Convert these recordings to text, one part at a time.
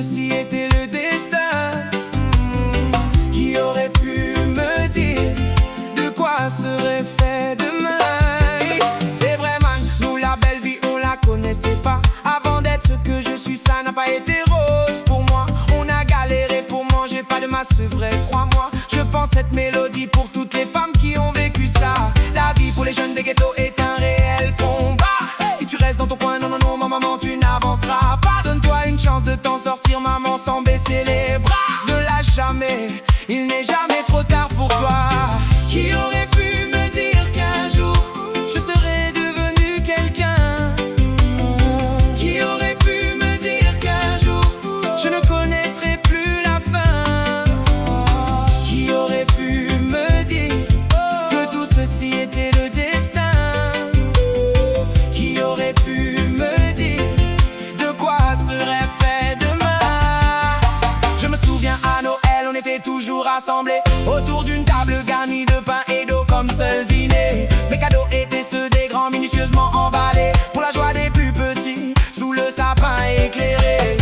ceci était le destin. Qui aurait pu me dire de quoi serait fait demain? C'est vrai man, nous la belle vie on la connaissait pas. Avant d'être ce que je suis, ça n'a pas été rose pour moi. On a galéré pour manger, pas de masse, c'est vrai, crois-moi. Je pense cette mélodie pour toutes les femmes qui ont vécu ça. La vie pour les jeunes des ghettos est un réel combat. Si tu restes dans ton coin, non, non, non, maman, tu n'avanceras pas. Donne-toi une chance de t'en sortir, maman, sans baisser les bras. Ne lâche jamais, il n'est jamais trop tard pour toi. Qui aurait pu me dire qu'un jour je serais devenu quelqu'un? Qui aurait pu me dire qu'un jour je ne connaîtrais plus la fin? Qui aurait pu me dire que tout ceci était le destin? Qui aurait pu me dire de quoi serait fait demain? Je me souviens à Noël, on était toujours rassemblés autour d'une table garnie de pain et d'eau comme seul dîner. Mes cadeaux étaient ceux des grands, minutieusement emballés pour la joie des plus petits, sous le sapin éclairé.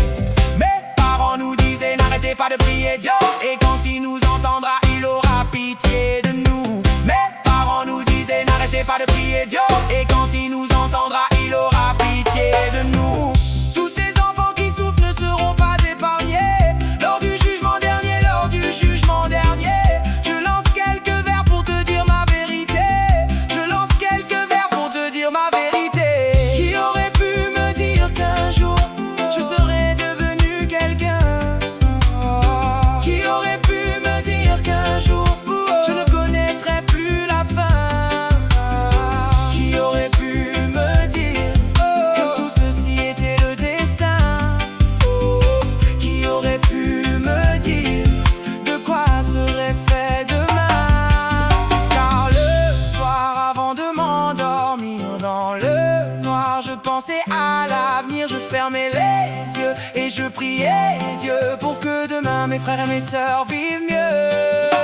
Mes parents nous disaient n'arrêtez pas de prier Dieu, et quand il nous entendra, il aura pitié de nous. Mes parents nous disaient n'arrêtez pas de prier Dieu, et quand il nous entendra, il aura pitié de nous. Tous ces enfants qui souffrent ne seront pas épargnés lors du jugement dernier, lors du jugement dernier. Je lance quelques vers pour te dire ma vérité. Je lance quelques vers pour te dire ma vérité. Qui aurait pu me dire qu'un jour je serais devenu quelqu'un? Qui aurait pu me dire qu'un jour je ne connaîtrais plus la fin? Qui aurait pu me dire que tout ceci était le destin? Qui aurait pu me dire de quoi serait fait demain? Car le soir avant de m'endormir dans le noir, je pensais à l'avenir, je fermais les yeux et je priais Dieu pour que demain mes frères et mes sœurs vivent mieux.